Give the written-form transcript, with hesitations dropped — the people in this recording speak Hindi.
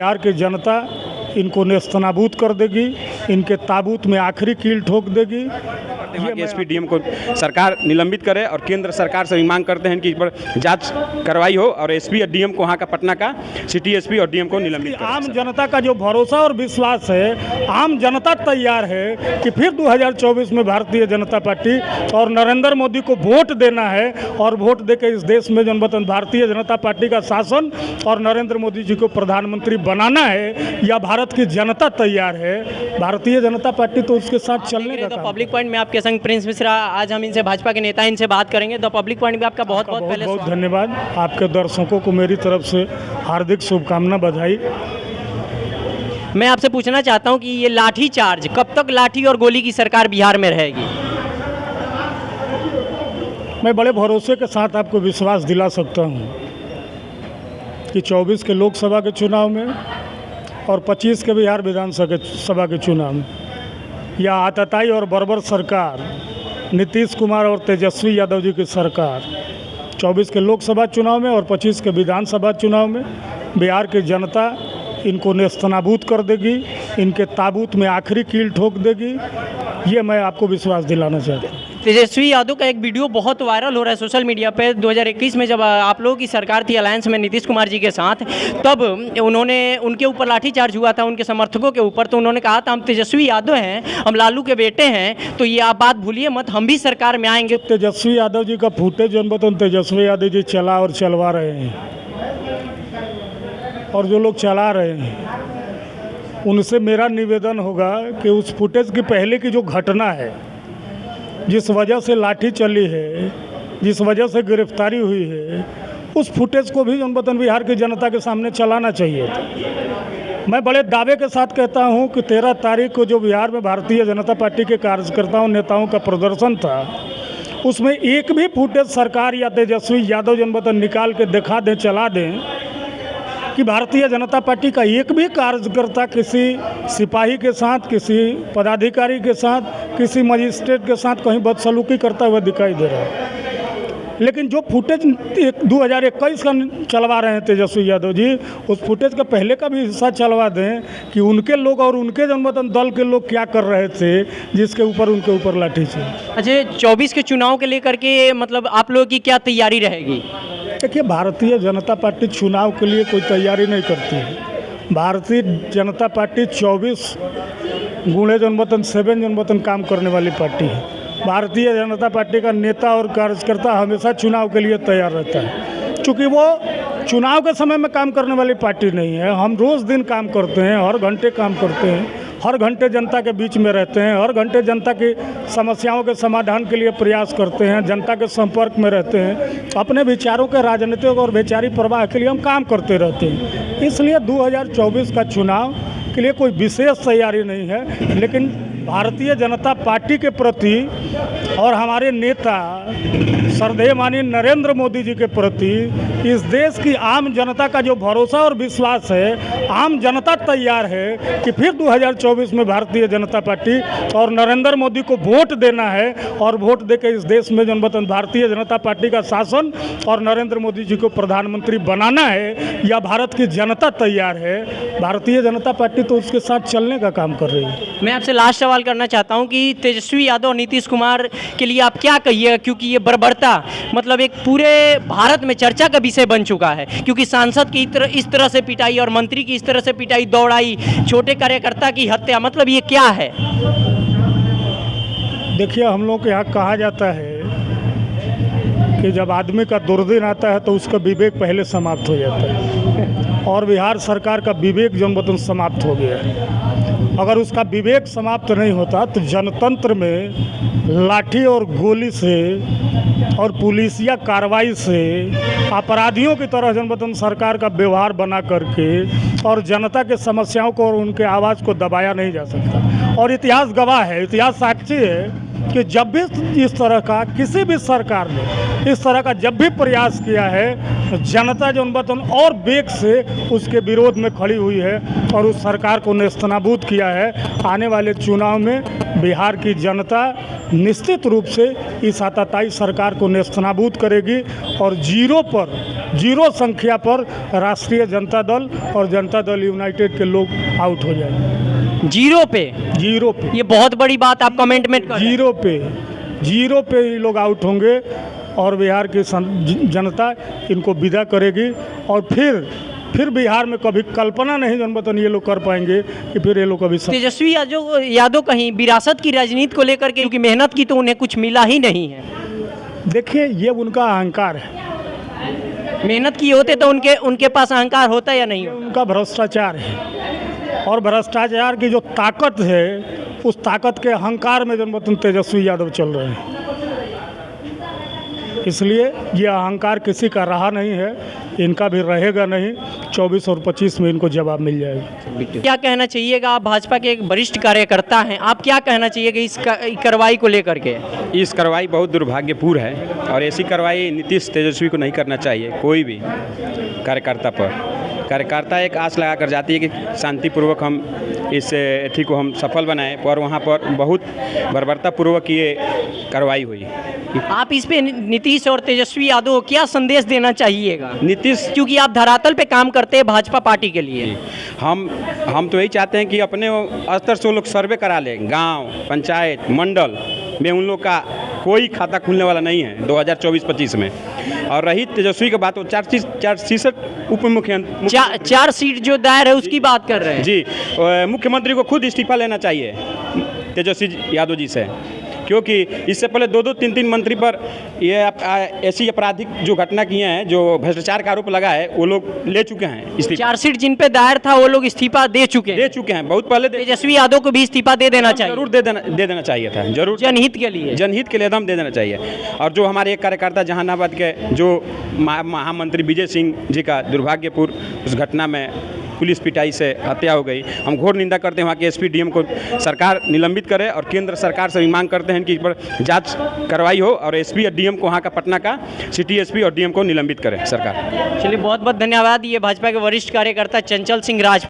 बिहार की जनता इनको नेस्तनाबूद कर देगी, इनके ताबूत में आखिरी कील ठोक देगी। वहाँ के एसपी डीएम को सरकार निलंबित करे और केंद्र सरकार से भी मांग करते हैं कि इस पर जांच कार्रवाई हो और एसपी और डीएम को, वहाँ का पटना का सिटी एसपी और डीएम को निलंबित करे। आम जनता का जो भरोसा और विश्वास है, आम जनता तैयार है कि फिर 2024 में भारतीय जनता पार्टी और नरेंद्र मोदी को वोट देना है और वोट देकर इस देश में जनवतन भारतीय जनता पार्टी का शासन और नरेंद्र मोदी जी को प्रधानमंत्री बनाना है। या भारत की जनता तैयार है, भारतीय जनता पार्टी तो उसके साथ चलने का काम। पब्लिक पॉइंट में आपके संग प्रिंस मिश्रा, आज हम इनसे, भाजपा के नेता, इनसे बात करेंगे। द पब्लिक पॉइंट में आपका बहुत बहुत धन्यवाद। आपके दर्शकों को मेरी तरफ से हार्दिक शुभकामना, बधाई। मैं आपसे पूछना चाहता हूं कि ये लाठी चार्ज, कब तक लाठी और गोली की सरकार बिहार में रहेगी? मैं बड़े भरोसे के साथ आपको विश्वास दिला सकता हूं कि 24 के लोकसभा के चुनाव में और 25 के बिहार विधानसभा के चुनाव में यह आतताई और बर्बर सरकार, नीतीश कुमार और तेजस्वी यादव जी की सरकार 24 के लोकसभा चुनाव में और 25 के विधानसभा चुनाव में बिहार की जनता इनको नेस्तनाबूद कर देगी, इनके ताबूत में आखिरी कील ठोक देगी। ये मैं आपको विश्वास दिलाना चाहता हूँ। तेजस्वी यादव का एक वीडियो बहुत वायरल हो रहा है सोशल मीडिया पे। 2021 में जब आप लोगों की सरकार थी अलायंस में नीतीश कुमार जी के साथ, तब उनके ऊपर लाठीचार्ज हुआ था, उनके समर्थकों के ऊपर। तो उन्होंने कहा था हम तेजस्वी यादव हैं, हम लालू के बेटे हैं, तो ये आप बात भूलिए मत, हम भी सरकार में आएंगे। तेजस्वी यादव जी का फुटेज जनबतन तेजस्वी यादव जी चला और चलवा रहे हैं, और जो लोग चला रहे हैं उनसे मेरा निवेदन होगा कि उस फुटेज की पहले की जो घटना है, जिस वजह से लाठी चली है, जिस वजह से गिरफ्तारी हुई है, उस फुटेज को भी जनबतन बिहार की जनता के सामने चलाना चाहिए था। मैं बड़े दावे के साथ कहता हूं कि 13 तारीख को जो बिहार में भारतीय जनता पार्टी के कार्यकर्ताओं नेताओं का प्रदर्शन था, उसमें एक भी फुटेज सरकार या तेजस्वी यादव जनबतन निकाल के दिखा दें, चला दें कि भारतीय जनता पार्टी का एक भी कार्यकर्ता किसी सिपाही के साथ, किसी पदाधिकारी के साथ, किसी मजिस्ट्रेट के साथ कहीं बदसलूकी करता हुआ दिखाई दे रहा है। लेकिन जो फुटेज 2021 का चलवा रहे हैं तेजस्वी यादव जी, उस फुटेज का पहले का भी हिस्सा चलवा दें कि उनके लोग और उनके जनमतन दल के लोग क्या कर रहे थे, जिसके ऊपर उनके ऊपर लाठी चली। अच्छा, 24 के चुनाव के लेकर के मतलब आप लोगों की क्या तैयारी रहेगी? देखिए, भारतीय जनता पार्टी चुनाव के लिए कोई तैयारी नहीं करती है। भारतीय जनता पार्टी 24 गुणे जनवतन 7 जनवतन काम करने वाली पार्टी है। भारतीय जनता पार्टी का नेता और कार्यकर्ता हमेशा चुनाव के लिए तैयार रहता है, क्योंकि वो चुनाव के समय में काम करने वाली पार्टी नहीं है। हम रोज़ दिन काम करते हैं, हर घंटे काम करते हैं, हर घंटे जनता के बीच में रहते हैं, हर घंटे जनता की समस्याओं के समाधान के लिए प्रयास करते हैं, जनता के संपर्क में रहते हैं, अपने विचारों के राजनीतिक और वैचारिक प्रवाह के लिए हम काम करते रहते हैं। इसलिए 2024 का चुनाव के लिए कोई विशेष तैयारी नहीं है, लेकिन भारतीय जनता पार्टी के प्रति और हमारे नेता श्रद्धेय माननीय नरेंद्र मोदी जी के प्रति इस देश की आम जनता का जो भरोसा और विश्वास है, आम जनता तैयार है कि फिर 2024 में भारतीय जनता पार्टी और नरेंद्र मोदी को वोट देना है और वोट देकर इस देश में जनवतन भारतीय जनता पार्टी का शासन और नरेंद्र मोदी जी को प्रधानमंत्री बनाना है। या भारत की जनता तैयार है, भारतीय जनता पार्टी तो उसके साथ चलने का काम कर रही है। मैं आपसे लास्ट सवाल करना चाहता हूं कि तेजस्वी यादव और नीतीश कुमार के लिए आप क्या कहिएगा, क्योंकि ये बर्बरता मतलब एक पूरे भारत में चर्चा का विषय बन चुका है, क्योंकि सांसद की इस तरह से पिटाई और मंत्री की इस तरह से पिटाई, दौड़ाई, छोटे कार्यकर्ता की हत्या, मतलब ये क्या है? देखिए, हम लोग के यहाँ कहा जाता है कि जब आदमी का दुर्दिन आता है तो उसका विवेक पहले समाप्त हो जाता है, और बिहार सरकार का विवेक जनवतन समाप्त हो गया है। अगर उसका विवेक समाप्त नहीं होता तो जनतंत्र में लाठी और गोली से और पुलिसिया कार्रवाई से अपराधियों की तरह जनवतन सरकार का व्यवहार बना करके और जनता के समस्याओं को और उनके आवाज़ को दबाया नहीं जा सकता। और इतिहास गवाह है, इतिहास साक्षी है कि जब भी इस तरह का किसी भी सरकार ने इस तरह का जब भी प्रयास किया है, जनता जनवतन और वेग से उसके विरोध में खड़ी हुई है और उस सरकार को नेस्तनाबूद किया है। आने वाले चुनाव में बिहार की जनता निश्चित रूप से इस आतताई सरकार को नेस्तनाबूद करेगी और जीरो संख्या पर राष्ट्रीय जनता दल और जनता दल यूनाइटेड के लोग आउट हो जाएंगे। जीरो पे? जीरो पे, ये बहुत बड़ी बात आप कमेंट में कर रहे हैं। जीरो पे ये लोग आउट होंगे और बिहार की जनता इनको विदा करेगी। और फिर बिहार में कभी कल्पना नहीं जनपतन ये लोग कर पाएंगे कि फिर ये लोग कभी तेजस्वी यादव कहीं विरासत की राजनीति को लेकर के, क्योंकि मेहनत की तो उन्हें कुछ मिला ही नहीं है। देखिए, ये उनका अहंकार है। मेहनत की होते तो उनके पास अहंकार होता या नहीं? उनका भ्रष्टाचार है, और भ्रष्टाचार की जो ताकत है उस ताकत के अहंकार में जनपतन तेजस्वी यादव चल रहे हैं। इसलिए ये अहंकार किसी का रहा नहीं है, इनका भी रहेगा नहीं। 24 और 25 में इनको जवाब मिल जाएगा। क्या कहना चाहिएगा, आप भाजपा के एक वरिष्ठ कार्यकर्ता हैं, आप क्या कहना चाहिएगा इस कार्रवाई को लेकर के? इस कार्रवाई बहुत दुर्भाग्यपूर्ण है और ऐसी कार्रवाई नीतीश तेजस्वी को नहीं करना चाहिए। कोई भी कार्यकर्ता एक आस लगा कर जाती है कि शांतिपूर्वक हम इस एथी को हम सफल बनाएं, पर वहाँ पर बहुत बर्बरतापूर्वक ये कार्रवाई हुई। आप इस पे नीतीश और तेजस्वी यादव को क्या संदेश देना चाहिएगा? नीतीश, क्योंकि आप धरातल पे काम करते हैं भाजपा पार्टी के लिए। हम तो यही चाहते हैं कि अपने स्तर से वो लोग सर्वे करा लें। गांव, पंचायत, मंडल में उन लोग का कोई खाता खुलने वाला नहीं है 2024-25 में। और रही तेजस्वी की बात, वो 4 उप मुख्यमंत्री 4 सीट जो दायर है उसकी बात कर रहे हैं जी। मुख्यमंत्री को खुद इस्तीफा लेना चाहिए तेजस्वी यादव जी से, क्योंकि इससे पहले 2-2, 3-3 मंत्री पर ये ऐसी आपराधिक जो घटना किए हैं, जो भ्रष्टाचार का आरोप लगा है, वो लोग ले चुके हैं इस्तीफा। 4 सीट जिन पे दायर था वो लोग इस्तीफा दे चुके हैं बहुत पहले। तेजस्वी यादव को भी इस्तीफा दे देना चाहिए। जरूर दे देना चाहिए था, जरूर, जनहित के लिए एकदम दे देना चाहिए। और जो हमारे एक कार्यकर्ता जहानाबाद के जो महामंत्री विजय सिंह जी का दुर्भाग्यपूर्ण उस घटना में पुलिस पिटाई से हत्या हो गई, हम घोर निंदा करते हैं। वहाँ के SP DM को सरकार निलंबित करे और केंद्र सरकार से भी मांग करते हैं कि इस पर जांच कार्रवाई हो और SP और DM को, वहाँ का पटना का सिटी SP और DM को निलंबित करे सरकार। चलिए, बहुत बहुत धन्यवाद। ये भाजपा के वरिष्ठ कार्यकर्ता चंचल सिंह राज